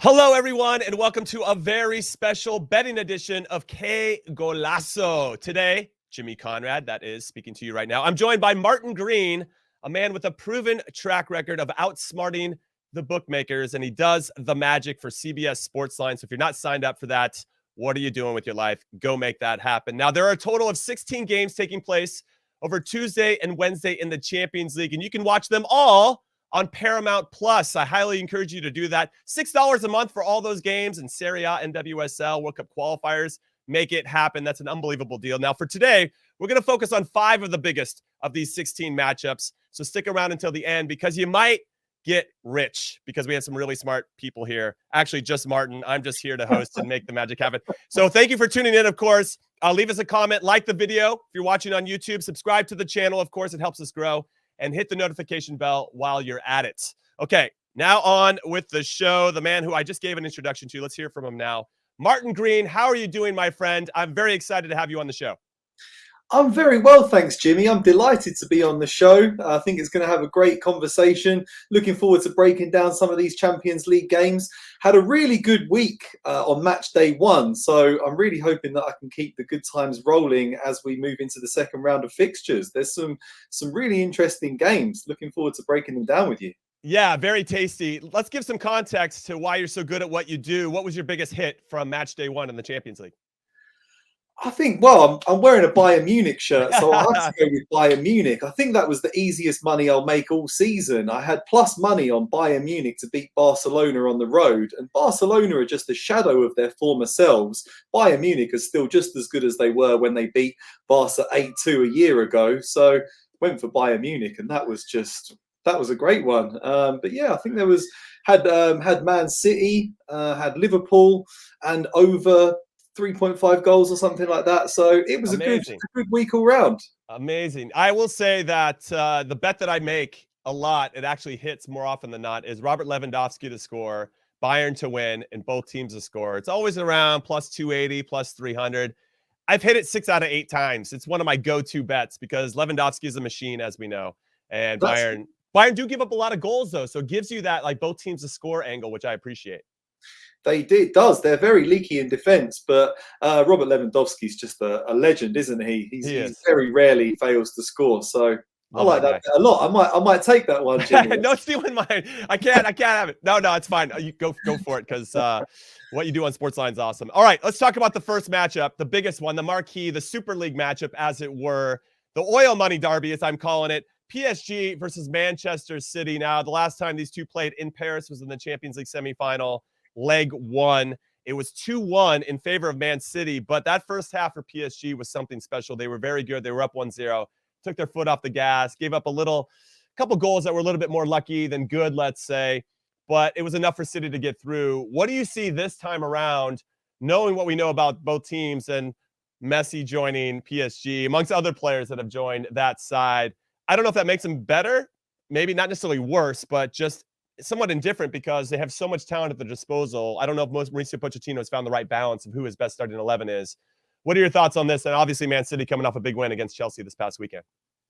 Hello, everyone, and welcome to a very special betting edition of Qué Golazo. Today, Jimmy Conrad, that is, speaking to you right now. I'm joined by Martin Green, a man with a proven track record of outsmarting the bookmakers, and he does the magic for CBS Sportsline. So if you're not signed up for that, what are you doing with your life? Go make that happen. Now, there are a total of 16 games taking place over Tuesday and Wednesday in the Champions League, and you can watch them all on Paramount Plus. I highly encourage you to do that. $6 a month for all those games and Serie A, NWSL, World Cup qualifiers. Make it happen. That's an unbelievable deal. Now, for today, we're going to focus on 5 of the biggest of these 16 matchups. So stick around until the end because you might get rich because we have some really smart people here. Actually, just Martin. I'm just here to host and make the magic happen. So thank you for tuning in, of course. Leave us a comment, like the video. If you're watching on YouTube, subscribe to the channel. Of course, it helps us grow. And hit the notification bell while you're at it. Okay, now on with the show. The man who I just gave an introduction to. Let's hear from him now. Martin Green, how are you doing, my friend? I'm very excited to have you on the show. I'm very well, thanks, Jimmy. I'm delighted to be on the show. I think it's going to have a great conversation. Looking forward to breaking down some of these Champions League games. Had a really good week on match day 1, so I'm really hoping that I can keep the good times rolling as we move into the second round of fixtures. There's some really interesting games. Looking forward to breaking them down with you. Yeah, very tasty. Let's give some context to why you're so good at what you do. What was your biggest hit from match day 1 in the Champions League? I think, well, I'm wearing a Bayern Munich shirt, so I'll have to go with Bayern Munich. I think that was the easiest money I'll make all season. I had plus money on Bayern Munich to beat Barcelona on the road, and Barcelona are just a shadow of their former selves. Bayern Munich are still just as good as they were when they beat Barca 8-2 a year ago. So went for Bayern Munich, and that was a great one. But yeah, I think there was had Man City, had Liverpool, and over 3.5 goals or something like that. So it was a good week all round. Amazing. I will say that the bet that I make a lot, it actually hits more often than not, is Robert Lewandowski to score, Bayern to win, and both teams to score. It's always around plus 280, plus 300. I've hit it 6 out of 8 times. It's one of my go-to bets because Lewandowski is a machine, as we know. And Bayern do give up a lot of goals, though. So it gives you that like both teams to score angle, which I appreciate. They're very leaky in defence, but Robert Lewandowski's just a legend, isn't he? He very rarely fails to score. So I like that a lot. I might take that one, Jimmy. No stealing mine. I can't have it. No, it's fine. You go for it because what you do on Sportsline is awesome. All right, let's talk about the first matchup, the biggest one, the marquee, the Super League matchup, as it were, the oil money derby, as I'm calling it. PSG versus Manchester City. Now, the last time these two played in Paris was in the Champions League semifinal. Leg 1. It was 2-1 in favor of Man City, but that first half for PSG was something special. They were very good. They were up 1-0, took their foot off the gas, gave up a couple goals that were a little bit more lucky than good, let's say, but it was enough for City to get through. What do you see this time around, knowing what we know about both teams and Messi joining PSG, amongst other players that have joined that side? I don't know if that makes them better, maybe not necessarily worse, but just somewhat indifferent because they have so much talent at their disposal. I don't know if Mauricio Pochettino has found the right balance of who his best starting 11 is. What are your thoughts on this? And obviously, Man City coming off a big win against Chelsea this past weekend.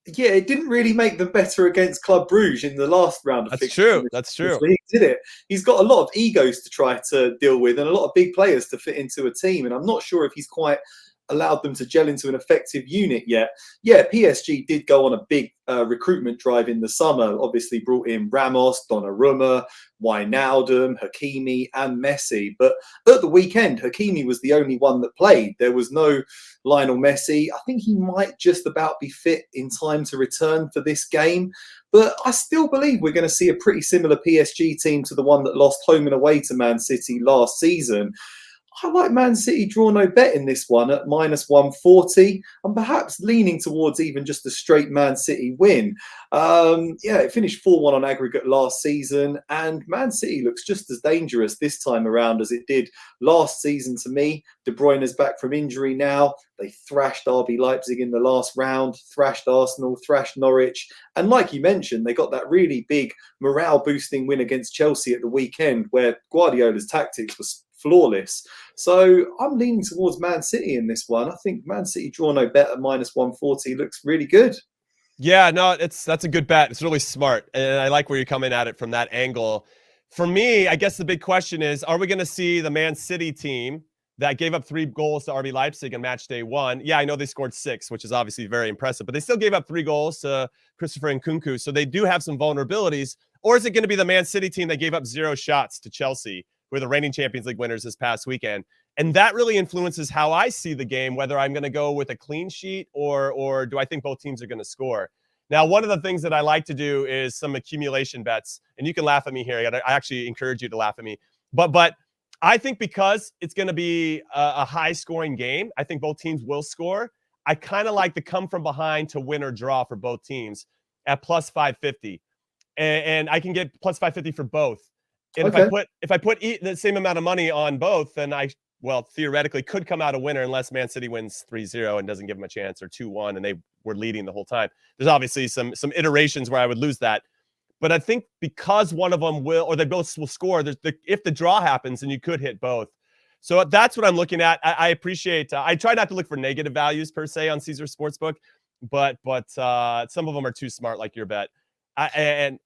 Yeah, it didn't really make them better against Club Brugge in the last round of fixtures. That's true. He did it. He's got a lot of egos to try to deal with and a lot of big players to fit into a team. And I'm not sure if he's quite allowed them to gel into an effective unit yet. Yeah, PSG did go on a big recruitment drive in the summer. Obviously brought in Ramos, Donnarumma, Wijnaldum, Hakimi and Messi. But at the weekend, Hakimi was the only one that played. There was no Lionel Messi. I think he might just about be fit in time to return for this game. But I still believe we're going to see a pretty similar PSG team to the one that lost home and away to Man City last season. I like Man City draw no bet in this one at minus 140. I'm perhaps leaning towards even just a straight Man City win. It finished 4-1 on aggregate last season, and Man City looks just as dangerous this time around as it did last season to me. De Bruyne is back from injury now. They thrashed RB Leipzig in the last round, thrashed Arsenal, thrashed Norwich. And like you mentioned, they got that really big morale-boosting win against Chelsea at the weekend where Guardiola's tactics was flawless. So I'm leaning towards Man City in this one. I think Man City draw no bet at minus 140 looks really good. Yeah, no, that's a good bet. It's really smart. And I like where you're coming at it from that angle. For me, I guess the big question is, are we going to see the Man City team that gave up 3 goals to RB Leipzig in match day 1? Yeah, I know they scored 6, which is obviously very impressive, but they still gave up 3 goals to Christopher Nkunku, so they do have some vulnerabilities. Or is it going to be the Man City team that gave up 0 shots to Chelsea, who are the reigning Champions League winners this past weekend? And that really influences how I see the game, whether I'm going to go with a clean sheet or do I think both teams are going to score. Now, one of the things that I like to do is some accumulation bets, and you can laugh at me here. I actually encourage you to laugh at me. But I think because it's going to be a high-scoring game, I think both teams will score. I kind of like the come from behind to win or draw for both teams at plus 550. And I can get plus 550 for both. And if I put the same amount of money on both, then theoretically could come out a winner unless Man City wins 3-0 and doesn't give them a chance, or 2-1 and they were leading the whole time. There's obviously some iterations where I would lose that. But I think because one of them will, or they both will score, if the draw happens, then you could hit both. So that's what I'm looking at. I appreciate, I try not to look for negative values per se on Caesar Sportsbook, but some of them are too smart, like your bet. And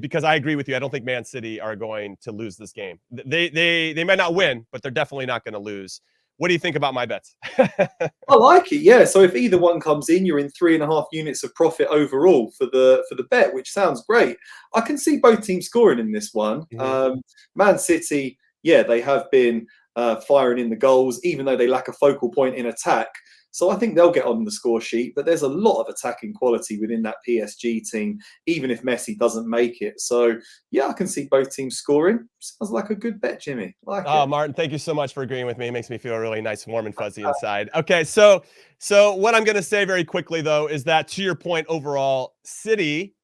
because I agree with you, I don't think Man City are going to lose this game. They might not win, but they're definitely not going to lose. What do you think about my bets? I like it, yeah. So if either one comes in, you're in 3.5 units of profit overall for the bet, which sounds great. I can see both teams scoring in this one. Mm-hmm. Man City, yeah, they have been firing in the goals, even though they lack a focal point in attack. So I think they'll get on the score sheet, but there's a lot of attacking quality within that PSG team, even if Messi doesn't make it. So, yeah, I can see both teams scoring. Sounds like a good bet, Jimmy. Like it. Martin, thank you so much for agreeing with me. It makes me feel really nice, warm, and fuzzy inside. Okay, so what I'm going to say very quickly, though, is that to your point overall, City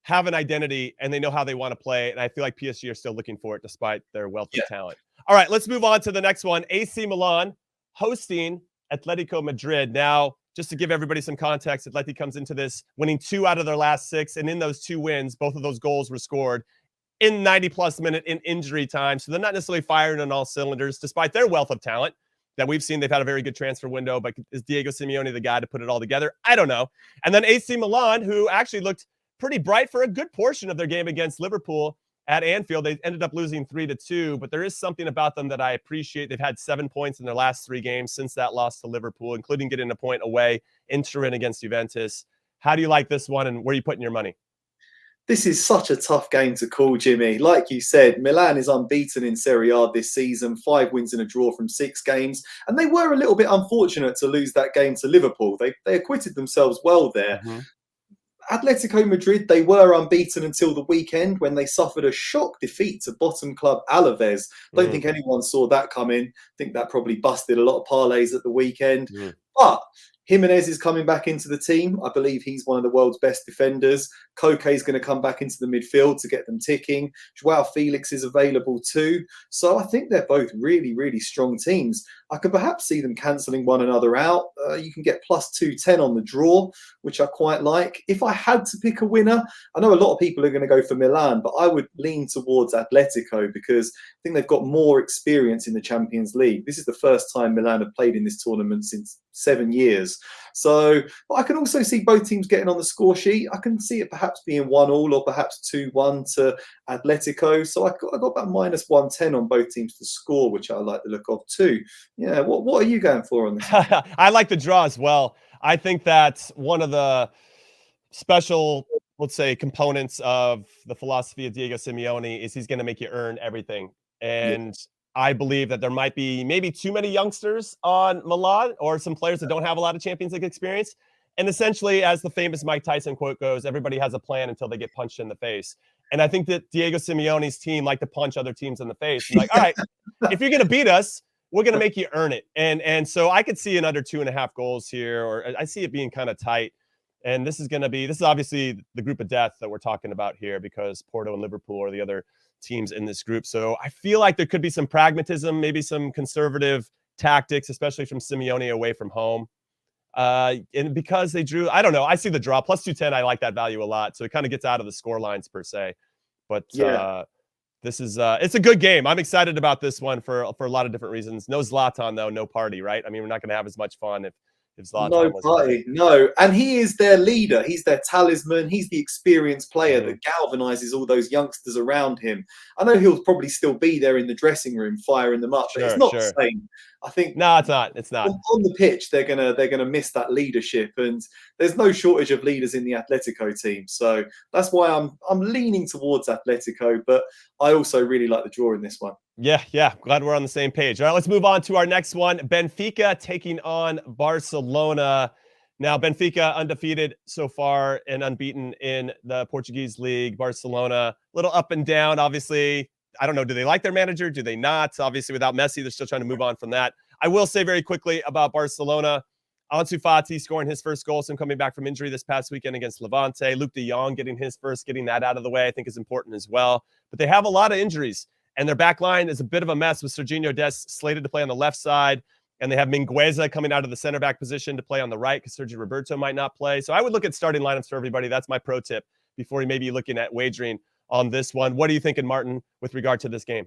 have an identity and they know how they want to play, and I feel like PSG are still looking for it despite their wealth of talent. All right, let's move on to the next one. AC Milan hosting Atletico Madrid. Now, just to give everybody some context, Atleti comes into this winning 2 out of their last 6, and in those 2 wins, both of those goals were scored in 90-plus minute in injury time. So they're not necessarily firing on all cylinders, despite their wealth of talent that we've seen. They've had a very good transfer window, but is Diego Simeone the guy to put it all together? I don't know. And then AC Milan, who actually looked pretty bright for a good portion of their game against Liverpool at Anfield. They ended up losing 3-2, but there is something about them that I appreciate. They've had 7 points in their last 3 games since that loss to Liverpool, including getting a point away in Turin against Juventus. How do you like this one, and where are you putting your money? This is such a tough game to call, Jimmy. Like you said, Milan is unbeaten in Serie A this season, 5 wins and a draw from 6 games. And they were a little bit unfortunate to lose that game to Liverpool. They acquitted themselves well there. Mm-hmm. Atletico Madrid, they were unbeaten until the weekend when they suffered a shock defeat to bottom club Alaves. Don't think anyone saw that coming. I think that probably busted a lot of parlays at the weekend. But Jimenez is coming back into the team. I believe he's one of the world's best defenders. Koke is going to come back into the midfield to get them ticking. Joao Felix is available too. So I think they're both really, really strong teams. I could perhaps see them cancelling one another out. You can get plus 210 on the draw, which I quite like. If I had to pick a winner, I know a lot of people are going to go for Milan, but I would lean towards Atletico because I think they've got more experience in the Champions League. This is the first time Milan have played in this tournament since 7 years. So, but I can also see both teams getting on the score sheet. I can see it perhaps being 1-1 or perhaps 2-1 to Atletico. So I got about minus 110 on both teams to score, which I like the look of too. Yeah, what are you going for on this? I like the draw as well. I think that's one of the special, let's say, components of the philosophy of Diego Simeone is he's going to make you earn everything. And I believe that there might be maybe too many youngsters on Milan or some players that don't have a lot of Champions League experience. And essentially, as the famous Mike Tyson quote goes, everybody has a plan until they get punched in the face. And I think that Diego Simeone's team like to punch other teams in the face. And like, all right, if you're going to beat us, we're going to make you earn it. And so I could see an under 2.5 goals here, or I see it being kind of tight. And this is obviously the group of death that we're talking about here because Porto and Liverpool are the other teams in this group. So I feel like there could be some pragmatism, maybe some conservative tactics, especially from Simeone away from home. And because they drew, I don't know, I see the draw plus 210. I like that value a lot. So it kind of gets out of the score lines per se. But this is it's a good game. I'm excited about this one for a lot of different reasons. No Zlatan though, no party, right? I mean, we're not going to have as much fun if No Zlatan wasn't there. party, no. And he is their leader. He's their talisman. He's the experienced player that galvanizes all those youngsters around him. I know he'll probably still be there in the dressing room, firing them up, but it's Sure, not sure. the same. I think No, it's not. It's not. on the pitch, they're gonna miss that leadership, and there's no shortage of leaders in the Atletico team. So that's why I'm leaning towards Atletico, but I also really like the draw in this one. Yeah. Glad we're on the same page. All right, let's move on to our next one. Benfica taking on Barcelona. Now, Benfica undefeated so far and unbeaten in the Portuguese league. Barcelona, a little up and down, obviously. I don't know. Do they like their manager? Do they not? Obviously, without Messi, they're still trying to move on from that. I will say very quickly about Barcelona. Ansu Fati scoring his first goal since coming back from injury this past weekend against Levante. Luke de Jong getting his first, getting that out of the way, I think is important as well. But they have a lot of injuries. And their back line is a bit of a mess with Serginho Dest slated to play on the left side. And they have Mingueza coming out of the center back position to play on the right because Sergio Roberto might not play. So I would look at starting lineups for everybody. That's my pro tip before you may be looking at wagering on this one. What are you thinking, Martin, with regard to this game?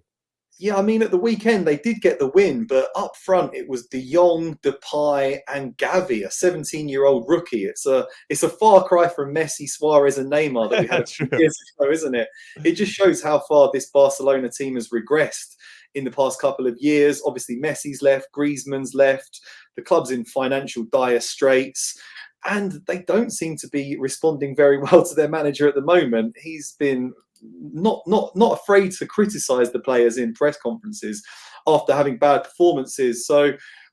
Yeah, I mean, at the weekend, they did get the win, but up front, it was De Jong, Depay, and Gavi, a 17-year-old rookie. It's a far cry from Messi, Suarez, and Neymar that we had a few years ago, isn't it? It just shows how far this Barcelona team has regressed in the past couple of years. Obviously, Messi's left, Griezmann's left. The club's in financial dire straits, and they don't seem to be responding very well to their manager at the moment. He's been not afraid to criticize the players in press conferences after having bad performances. So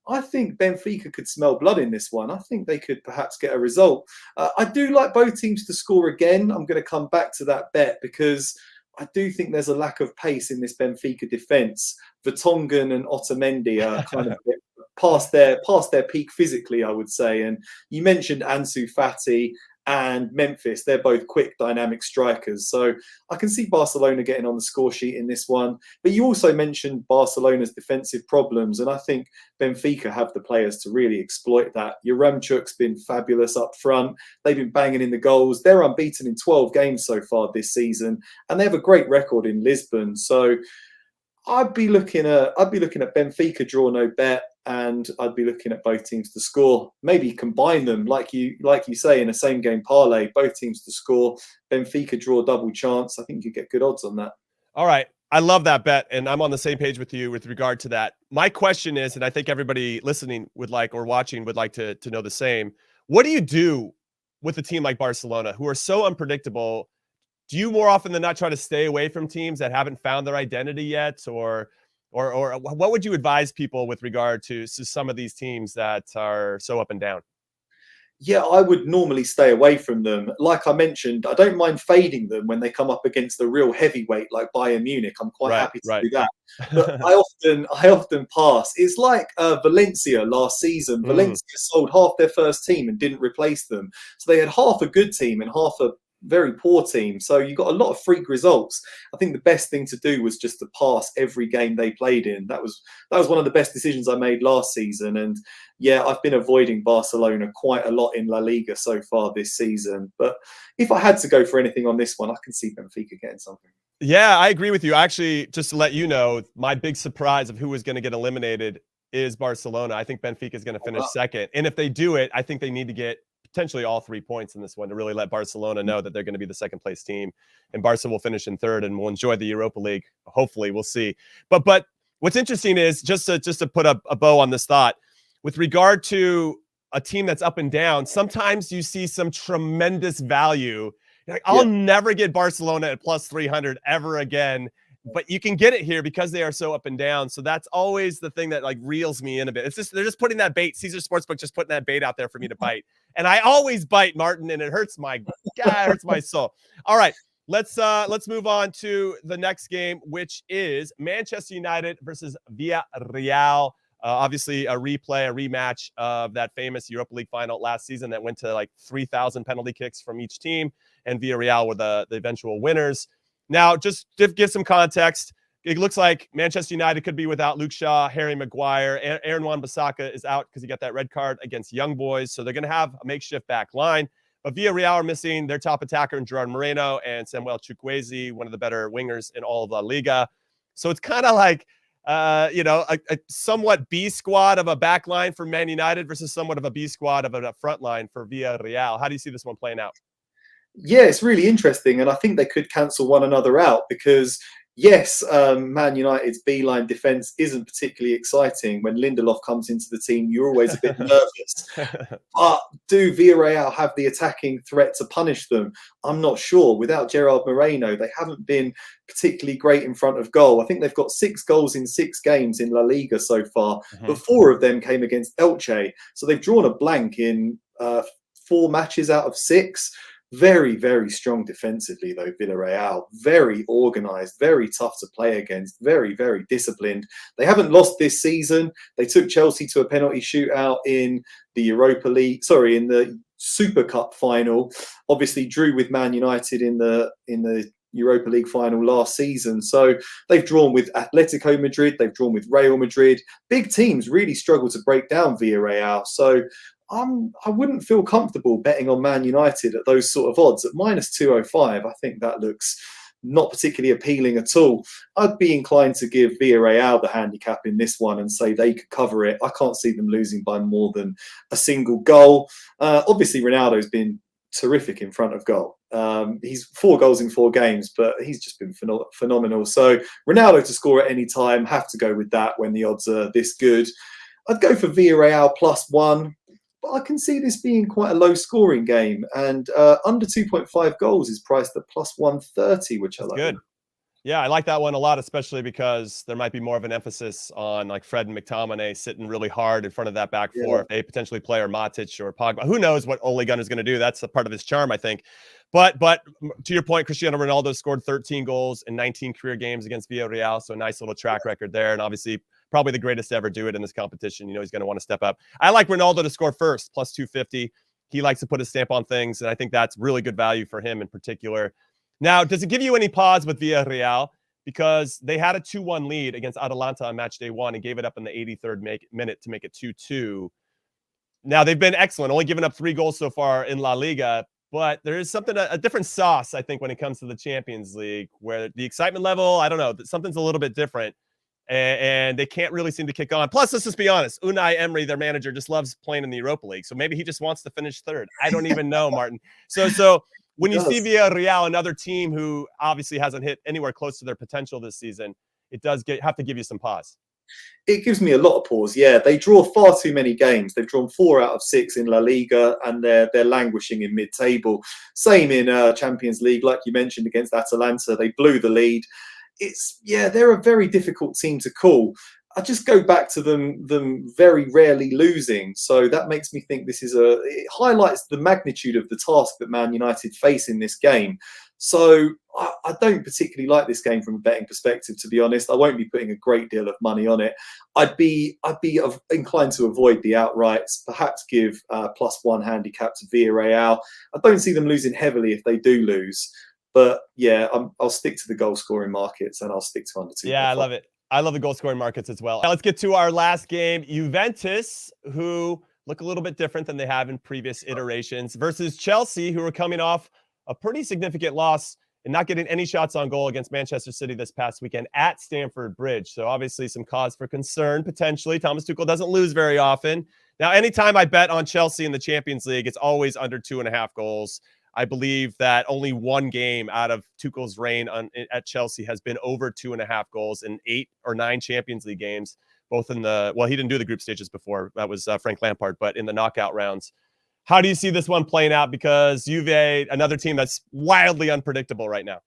I think Benfica could smell blood in this one. I think they could perhaps get a result. I do like both teams to score again. I'm going to come back to that bet because I do think there's a lack of pace in this Benfica defence. Vertonghen and Otamendi are kind of past their peak physically, I would say. And you mentioned Ansu Fati and Memphis. They're both quick, dynamic strikers. So I can see Barcelona getting on the score sheet in this one. But you also mentioned Barcelona's defensive problems, and I think Benfica have the players to really exploit that. Yaremchuk's been fabulous up front. They've been banging in the goals. They're unbeaten in 12 games so far this season, and they have a great record in Lisbon. So I'd be looking at Benfica draw no bet, and I'd be looking at both teams to score. Maybe combine them, like you say, in a same game parlay, both teams to score. Benfica draw double chance. I think you get good odds on that. All right. I love that bet, and I'm on the same page with you with regard to that. My question is, and I think everybody listening would like or watching would like to know the same. What do you do with a team like Barcelona, who are so unpredictable? Do you more often than not try to stay away from teams that haven't found their identity yet, or what would you advise people with regard to some of these teams that are so up and down? Yeah, I would normally stay away from them. Like I mentioned, I don't mind fading them when they come up against the real heavyweight like Bayern Munich. I'm quite happy to do that. But I often pass. It's like Valencia last season. Valencia sold half their first team and didn't replace them. So they had half a good team and half a very poor team. So you got a lot of freak results. I think the best thing to do was just to pass every game they played in. That was one of the best decisions I made last season. And yeah, I've been avoiding Barcelona quite a lot in La Liga so far this season. But if I had to go for anything on this one, I can see Benfica getting something. Yeah, I agree with you. Actually, just to let you know, my big surprise of who was going to get eliminated is Barcelona. I think Benfica is going to finish second. And if they do it, I think they need to get potentially all 3 points in this one to really let Barcelona know that they're going to be the second place team, and Barca will finish in third and we'll enjoy the Europa League. Hopefully, we'll see. But what's interesting is just to put a bow on this thought with regard to a team that's up and down. Sometimes you see some tremendous value. You're like, I'll never get Barcelona at plus 300 ever again. But you can get it here because they are so up and down. So that's always the thing that like reels me in a bit. It's just, they're just putting that bait. Caesar Sportsbook just putting that bait out there for me to bite. And I always bite, Martin, and it hurts my soul. All right, let's move on to the next game, which is Manchester United versus Villarreal. Obviously a rematch of that famous Europa League final last season that went to like 3,000 penalty kicks from each team, and Villarreal were the eventual winners. Now, just to give some context, it looks like Manchester United could be without Luke Shaw, Harry Maguire. Aaron Wan-Bissaka is out because he got that red card against Young Boys. So they're going to have a makeshift back line. But Villarreal are missing their top attacker in Gerard Moreno and Samuel Chukwueze, one of the better wingers in all of La Liga. So it's kind of like a somewhat B squad of a back line for Man United versus somewhat of a B squad of a front line for Villarreal. How do you see this one playing out? Yeah, it's really interesting, and I think they could cancel one another out because, yes, Man United's B-line defence isn't particularly exciting. When Lindelof comes into the team, you're always a bit nervous. But do Villarreal have the attacking threat to punish them? I'm not sure. Without Gerard Moreno, they haven't been particularly great in front of goal. I think they've got 6 goals in 6 games in La Liga so far, but 4 of them came against Elche. So they've drawn a blank in 4 matches out of 6. Very, very strong defensively, though, Villarreal. Very organised, very tough to play against, very, very disciplined. They haven't lost this season. They took Chelsea to a penalty shootout in the in the Super Cup final. Obviously drew with Man United in the Europa League final last season. So they've drawn with Atletico Madrid, they've drawn with Real Madrid. Big teams really struggle to break down Villarreal. So I wouldn't feel comfortable betting on Man United at those sort of odds. At -205, I think that looks not particularly appealing at all. I'd be inclined to give Villarreal the handicap in this one and say they could cover it. I can't see them losing by more than a single goal. Obviously, Ronaldo's been terrific in front of goal. He's 4 goals in 4 games, but he's just been phenomenal. So Ronaldo to score at any time, have to go with that when the odds are this good. I'd go for Villarreal +1. But I can see this being quite a low-scoring game, and under 2.5 goals is priced at +130, which I like. Good. Yeah, I like that one a lot, especially because there might be more of an emphasis on like Fred and McTominay sitting really hard in front of that back four. If they potentially play or Matic or Pogba, who knows what Ole Gunnar is going to do? That's a part of his charm, I think. But to your point, Cristiano Ronaldo scored 13 goals in 19 career games against Villarreal, so a nice little track record there, and obviously probably the greatest to ever do it in this competition. He's going to want to step up. I like Ronaldo to score first, +250. He likes to put his stamp on things, and I think that's really good value for him in particular. Now, does it give you any pause with Villarreal? Because they had a 2-1 lead against Atalanta on match day 1 and gave it up in the 83rd minute to make it 2-2. Now, they've been excellent, only given up 3 goals so far in La Liga, but there is something, a different sauce, I think, when it comes to the Champions League, where the excitement level, I don't know, something's a little bit different. And they can't really seem to kick on. Plus, let's just be honest, Unai Emery, their manager, just loves playing in the Europa League. So maybe he just wants to finish 3rd. I don't even know, Martin. So when you see Villarreal, another team who obviously hasn't hit anywhere close to their potential this season, it does have to give you some pause. It gives me a lot of pause. Yeah, they draw far too many games. They've drawn 4 out of 6 in La Liga, and they're languishing in mid-table. Same in Champions League, like you mentioned, against Atalanta. They blew the lead. They're a very difficult team to call. I just go back to them very rarely losing. So that makes me think it highlights the magnitude of the task that Man United face in this game. So I don't particularly like this game from a betting perspective, to be honest. I won't be putting a great deal of money on it. I'd be inclined to avoid the outrights, perhaps give +1 handicap to Villarreal. I don't see them losing heavily if they do lose. But yeah, I'll stick to the goal scoring markets, and I'll stick to under 2. Yeah, I love it. I love the goal scoring markets as well. Now let's get to our last game. Juventus, who look a little bit different than they have in previous iterations, versus Chelsea, who are coming off a pretty significant loss and not getting any shots on goal against Manchester City this past weekend at Stamford Bridge. So obviously some cause for concern, potentially. Thomas Tuchel doesn't lose very often. Now, anytime I bet on Chelsea in the Champions League, it's always under 2.5 goals. I believe that only 1 game out of Tuchel's reign at Chelsea has been over 2.5 goals in 8 or 9 Champions League games, both in he didn't do the group stages before. That was Frank Lampard, but in the knockout rounds. How do you see this one playing out? Because Juve, another team that's wildly unpredictable right now.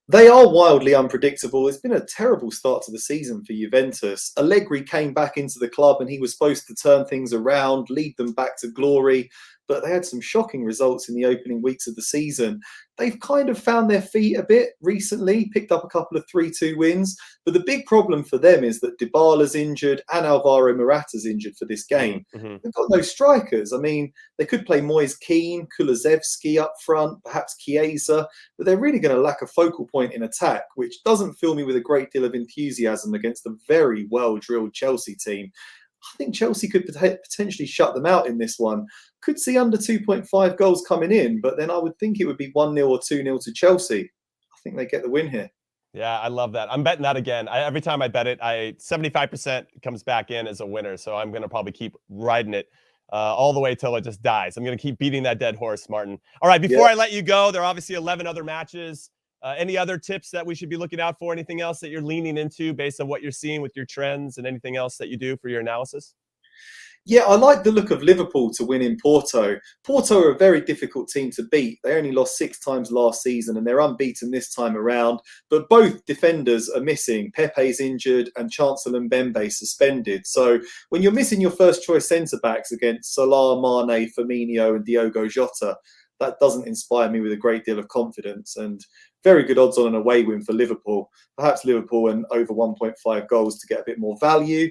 They are wildly unpredictable. It's been a terrible start to the season for Juventus. Allegri came back into the club and he was supposed to turn things around, lead them back to glory. But they had some shocking results in the opening weeks of the season. They've kind of found their feet a bit recently, picked up a couple of 3-2 wins. But the big problem for them is that Dybala's injured and Alvaro Morata's injured for this game. They've got no strikers. I mean, they could play Moise Kean, Kulusevski up front, perhaps Chiesa, but they're really going to lack a focal point in attack, which doesn't fill me with a great deal of enthusiasm against a very well-drilled Chelsea team. I think Chelsea could potentially shut them out in this one. Could see under 2.5 goals coming in, but then I would think it would be 1-0 or 2-0 to Chelsea. I think they get the win here. Yeah, I love that. I'm betting that again. Every time I bet it, 75% comes back in as a winner. So I'm going to probably keep riding it all the way till it just dies. I'm going to keep beating that dead horse, Martin. All right, Yeah. before I let you go, there are obviously 11 other matches. Any other tips that we should be looking out for? Anything else that you're leaning into based on what you're seeing with your trends and anything else that you do for your analysis? Yeah, I like the look of Liverpool to win in Porto. Porto are a very difficult team to beat. They only lost 6 times last season and they're unbeaten this time around. But both defenders are missing. Pepe's injured and Chancellor Mbembe suspended. So when you're missing your first choice centre-backs against Salah, Mane, Firmino and Diogo Jota, that doesn't inspire me with a great deal of confidence. And very good odds on an away win for Liverpool. Perhaps Liverpool and over 1.5 goals to get a bit more value.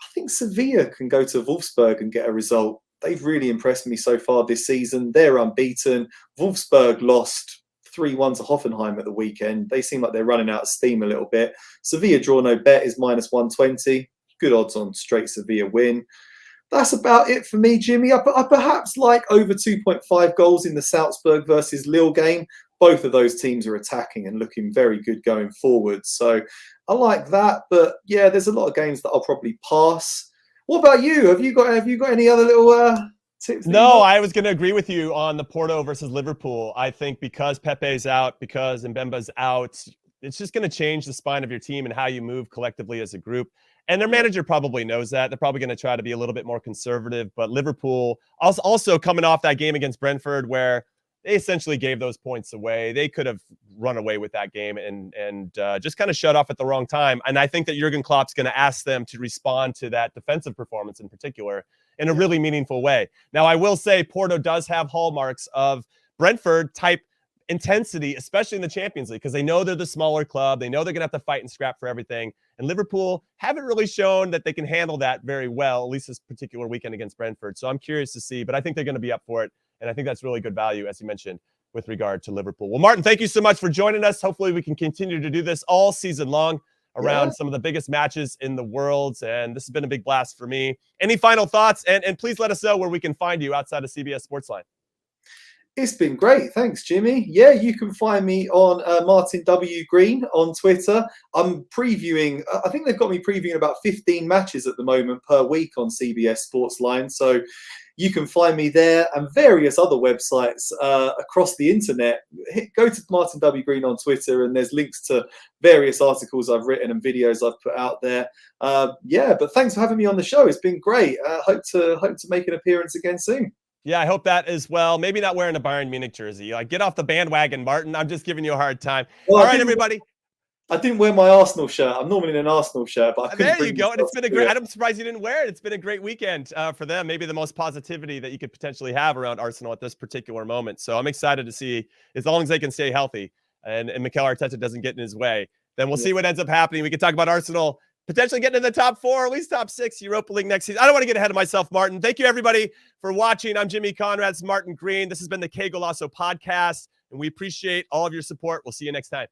I think Sevilla can go to Wolfsburg and get a result. They've really impressed me so far this season. They're unbeaten. Wolfsburg lost 3-1 to Hoffenheim at the weekend. They seem like they're running out of steam a little bit. Sevilla draw no bet is minus 120. Good odds on straight Sevilla win. That's about it for me, Jimmy. I perhaps like over 2.5 goals in the Salzburg versus Lille game. Both of those teams are attacking and looking very good going forward. So I like that. But yeah, there's a lot of games that I'll probably pass. What about you? Have you got any other little tips? No, I was going to agree with you on the Porto versus Liverpool. I think because Pepe's out, because Mbemba's out, it's just going to change the spine of your team and how you move collectively as a group. And their manager probably knows that. They're probably going to try to be a little bit more conservative. But Liverpool also coming off that game against Brentford where they essentially gave those points away. They could have run away with that game and just kind of shut off at the wrong time. And I think that Jurgen Klopp's going to ask them to respond to that defensive performance in particular in a really meaningful way. Now, I will say Porto does have hallmarks of Brentford type intensity, especially in the Champions League, because they know they're the smaller club. They know they're going to have to fight and scrap for everything. And Liverpool haven't really shown that they can handle that very well, at least this particular weekend against Brentford. So I'm curious to see, but I think they're going to be up for it. And I think that's really good value, as you mentioned, with regard to Liverpool. Well, Martin, thank you so much for joining us. Hopefully we can continue to do this all season long around some of the biggest matches in the world. And this has been a big blast for me. Any final thoughts? And please let us know where we can find you outside of CBS Sportsline. It's been great. Thanks, Jimmy. Yeah, you can find me on Martin W. Green on Twitter. I'm previewing, I think they've got me previewing about 15 matches at the moment per week on CBS Sportsline. So you can find me there and various other websites across the internet. Go to Martin W. Green on Twitter and there's links to various articles I've written and videos I've put out there. But thanks for having me on the show. It's been great. Hope to make an appearance again soon. Yeah, I hope that as well. Maybe not wearing a Bayern Munich jersey. Like, get off the bandwagon, Martin. I'm just giving you a hard time. Well, all right, everybody. I didn't wear my Arsenal shirt. I'm normally in an Arsenal shirt, but I couldn't. There you go. And it's been a great. I'm surprised you didn't wear it. It's been a great weekend for them. Maybe the most positivity that you could potentially have around Arsenal at this particular moment. So I'm excited to see, as long as they can stay healthy and Mikel Arteta doesn't get in his way, then we'll see what ends up happening. We can talk about Arsenal potentially getting in the top 4, or at least top 6 Europa League next season. I don't want to get ahead of myself, Martin. Thank you, everybody, for watching. I'm Jimmy Conrad. This is Martin Green. This has been the Qué Golazo podcast, and we appreciate all of your support. We'll see you next time.